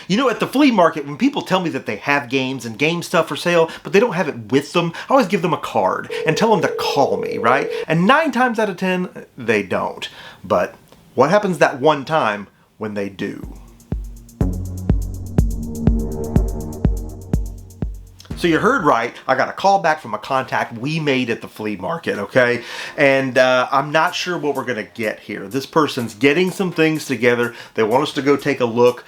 You know, at the flea market, when people tell me that they have games and game stuff for sale, but they don't have it with them, I always give them a card and tell them to call me, right? And 9 times out of 10, they don't. But what happens that one time when they do? So you heard right, I got a call back from a contact we made at the flea market, okay? And I'm not sure what we're gonna get here. This person's getting some things together. They want us to go take a look.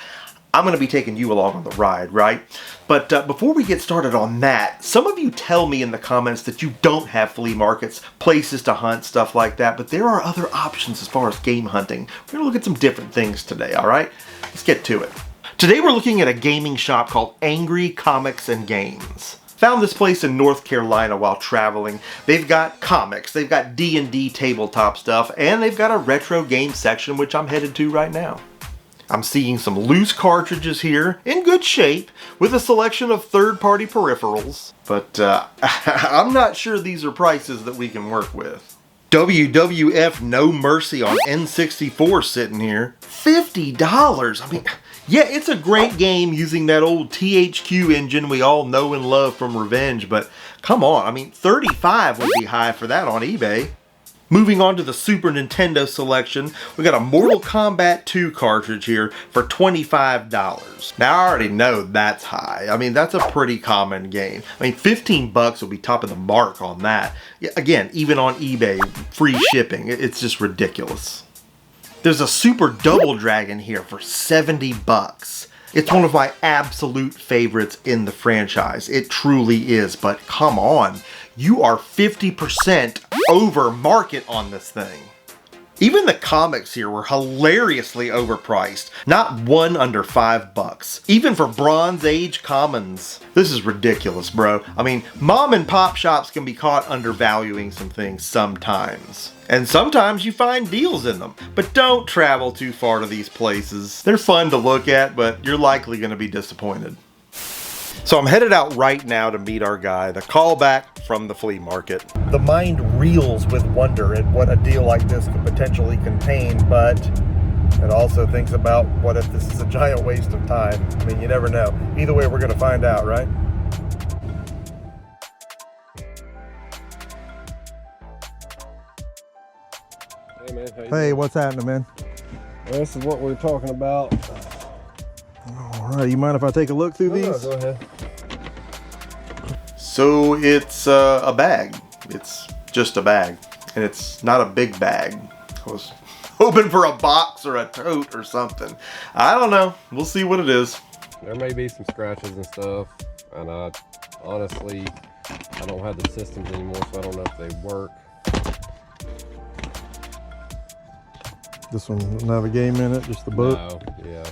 I'm gonna be taking you along on the ride, right? But before we get started on that, some of you tell me in the comments that you don't have flea markets, places to hunt, stuff like that, but there are other options as far as game hunting. We're gonna look at some different things today, all right? Let's get to it. Today we're looking at a gaming shop called Angry Comics and Games. Found this place in North Carolina while traveling. They've got comics, they've got D&D tabletop stuff, and they've got a retro game section which I'm headed to right now. I'm seeing some loose cartridges here, in good shape, with a selection of third-party peripherals, but I'm not sure these are prices that we can work with. WWF No Mercy on N64 sitting here. $50! I mean, yeah, it's a great game using that old THQ engine we all know and love from Revenge, but come on, I mean, $35 would be high for that on eBay. Moving on to the Super Nintendo selection, we got a Mortal Kombat 2 cartridge here for $25. Now, I already know that's high. I mean, that's a pretty common game. I mean, 15 bucks will be top of the mark on that. Again, even on eBay, free shipping. It's just ridiculous. There's a Super Double Dragon here for 70 bucks. It's one of my absolute favorites in the franchise. It truly is, but come on. You are 50% over market on this thing. Even the comics here were hilariously overpriced. Not one under 5 bucks. Even for Bronze Age commons. This is ridiculous, bro. I mean, mom and pop shops can be caught undervaluing some things sometimes. And sometimes you find deals in them. But don't travel too far to these places. They're fun to look at, but you're likely going to be disappointed. So I'm headed out right now to meet our guy, the callback from the flea market. The mind reels with wonder at what a deal like this could potentially contain, but it also thinks about what if this is a giant waste of time. I mean, you never know. Either way, we're going to find out, right? Hey, man. How you Hey, doing? what's happening, man? Well, this is what we're talking about. All right, you mind if I take a look through these? No, go ahead. So it's a bag. It's just a bag, and it's not a big bag. I was hoping for a box or a tote or something. I don't know. We'll see what it is. There may be some scratches and stuff, and honestly, I don't have the systems anymore, so I don't know if they work. This one doesn't have a game in it, just the book. No, yeah.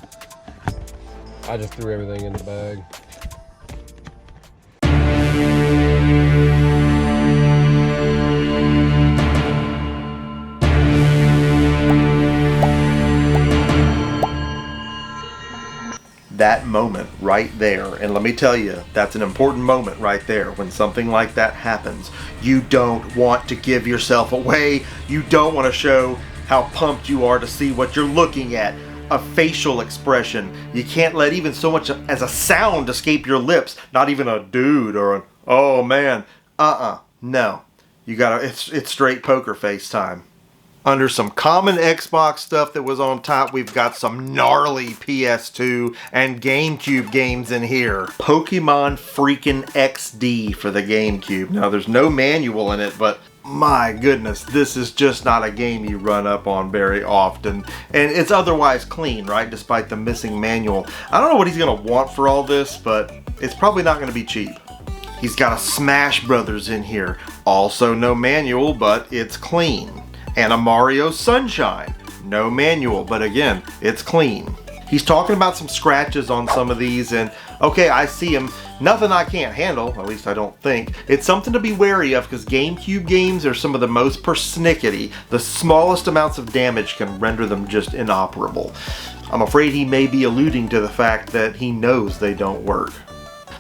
I just threw everything in the bag. That moment right there, and let me tell you, that's an important moment right there. When something like that happens, you don't want to give yourself away. You don't want to show how pumped you are to see what you're looking at. A facial expression. You can't let even so much as a sound escape your lips. Not even a dude or an oh man. No. You gotta, it's straight poker face time. Under some common Xbox stuff that was on top, we've got some gnarly PS2 and Gamecube games in here. Pokemon freaking XD for the Gamecube. Now, there's no manual in it, but my goodness, this is just not a game you run up on very often. And it's otherwise clean, right? Despite the missing manual. I don't know what he's gonna want for all this, but it's probably not gonna be cheap. He's got a Smash Brothers in here. Also no manual, but it's clean. And a Mario Sunshine. No manual, but again, it's clean. He's talking about some scratches on some of these, and okay, I see him. Nothing I can't handle, at least I don't think. It's something to be wary of because GameCube games are some of the most persnickety. The smallest amounts of damage can render them just inoperable. I'm afraid he may be alluding to the fact that he knows they don't work.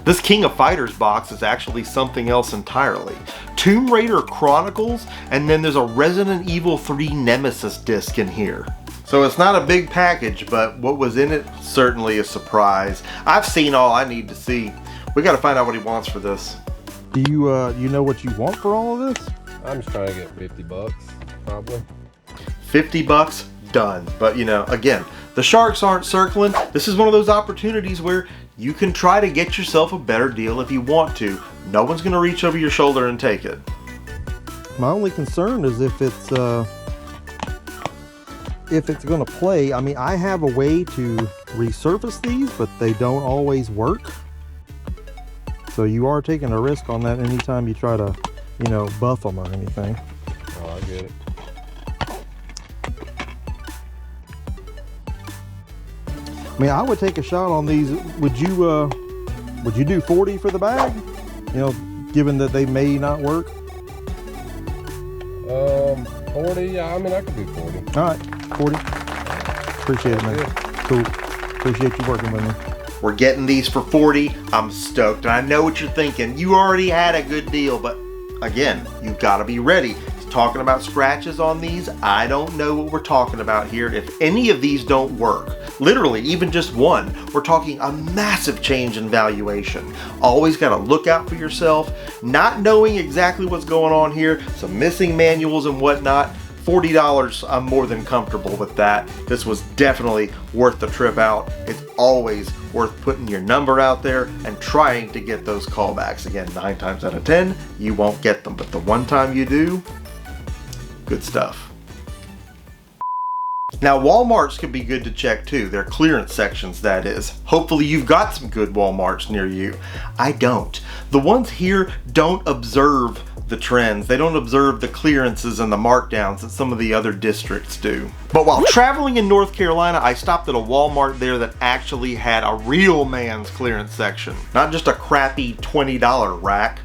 This King of Fighters box is actually something else entirely. Tomb Raider Chronicles, and then there's a Resident Evil 3 Nemesis disc in here. So it's not a big package, but what was in it, certainly a surprise. I've seen all I need to see. We got to find out what he wants for this. Do you know what you want for all of this? I'm just trying to get 50 bucks, probably. 50 bucks, done. But you know, again, the sharks aren't circling. This is one of those opportunities where you can try to get yourself a better deal if you want to. No one's going to reach over your shoulder and take it. My only concern is if it's going to play. I mean, I have a way to resurface these, but they don't always work. So you are taking a risk on that anytime you try to, you know, buff them or anything. Oh, I get it. I mean, I would take a shot on these. Would you do 40 for the bag? You know, given that they may not work. 40. Yeah, I mean, I could do 40. All right, 40. Appreciate it, man. Cool. Appreciate you working with me. We're getting these for 40. I'm stoked. And I know what you're thinking. You already had a good deal, but again, you've got to be ready. Talking about scratches on these, I don't know what we're talking about here. If any of these don't work, literally even just one, we're talking a massive change in valuation. Always got to look out for yourself. Not knowing exactly what's going on here, some missing manuals and whatnot. $40, I'm more than comfortable with that. This was definitely worth the trip out. It's always worth putting your number out there and trying to get those callbacks. Again, 9 times out of 10, you won't get them, but the one time you do, good stuff. Now, Walmarts could be good to check too. Their clearance sections, that is. Hopefully you've got some good Walmarts near you. I don't. The ones here don't observe the trends. They don't observe the clearances and the markdowns that some of the other districts do. But while traveling in North Carolina, I stopped at a Walmart there that actually had a real man's clearance section. Not just a crappy $20 rack.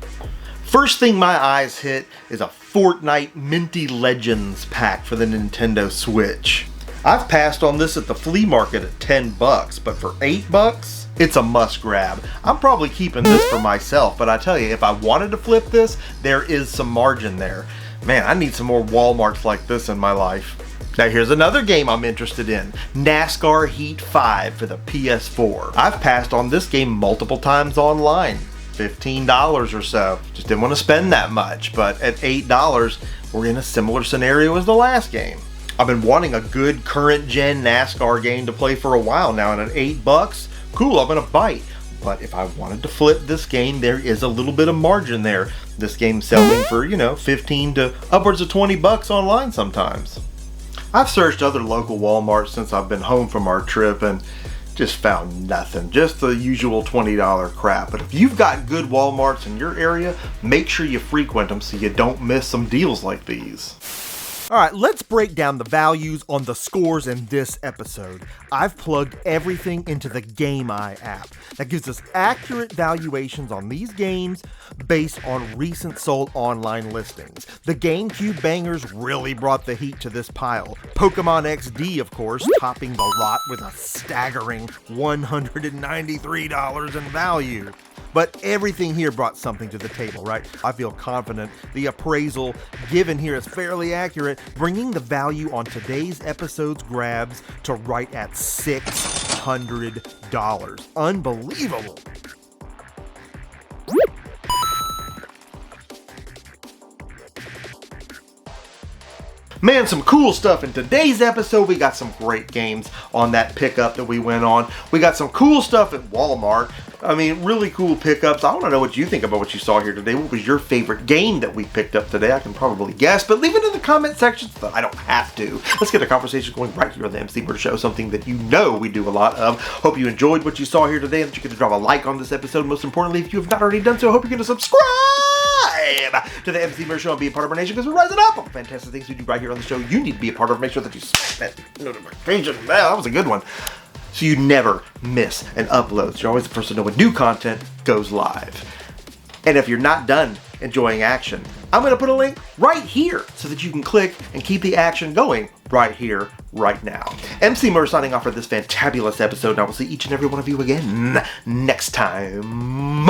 First thing my eyes hit is a Fortnite Minty Legends pack for the Nintendo Switch. I've passed on this at the flea market at 10 bucks, but for 8 bucks, it's a must grab. I'm probably keeping this for myself, but I tell you, if I wanted to flip this, there is some margin there. Man, I need some more Walmarts like this in my life. Now here's another game I'm interested in, NASCAR Heat 5 for the PS4. I've passed on this game multiple times online. $15 or so. Just didn't want to spend that much, but at $8, we're in a similar scenario as the last game. I've been wanting a good current gen NASCAR game to play for a while now, and at 8 bucks, cool, I'm gonna bite. But if I wanted to flip this game, there is a little bit of margin there. This game's selling for, you know, 15 to upwards of 20 bucks online sometimes. I've searched other local Walmarts since I've been home from our trip and just found nothing, just the usual $20 crap. But if you've got good Walmarts in your area, make sure you frequent them so you don't miss some deals like these. All right, let's break down the values on the scores in this episode. I've plugged everything into the GameEye app. That gives us accurate valuations on these games based on recent sold online listings. The Gamecube bangers really brought the heat to this pile. Pokemon XD, of course, topping the lot with a staggering $193 in value. But everything here brought something to the table, right? I feel confident the appraisal given here is fairly accurate, bringing the value on today's episode's grabs to right at $600. Unbelievable. Man, some cool stuff in today's episode. We got some great games on that pickup that we went on. We got some cool stuff at Walmart. I mean, really cool pickups. I want to know what you think about what you saw here today. What was your favorite game that we picked up today? I can probably guess, but leave it in the comment section so that I don't have to. Let's get a conversation going right here on the Emceemur Show, something that you know we do a lot of. Hope you enjoyed what you saw here today and that you get to drop a like on this episode. Most importantly, if you have not already done so, I hope you're going to subscribe to the Emceemur Show and be a part of our nation, because we're rising up all the fantastic things we do right here on the show. You need to be a part of. Make sure that you smash that notification bell. That was a good one. So you never miss an upload. So you're always the first to know when new content goes live. And if you're not done enjoying action, I'm going to put a link right here so that you can click and keep the action going right here, right now. Emceemur signing off for this fantabulous episode, and I will see each and every one of you again next time.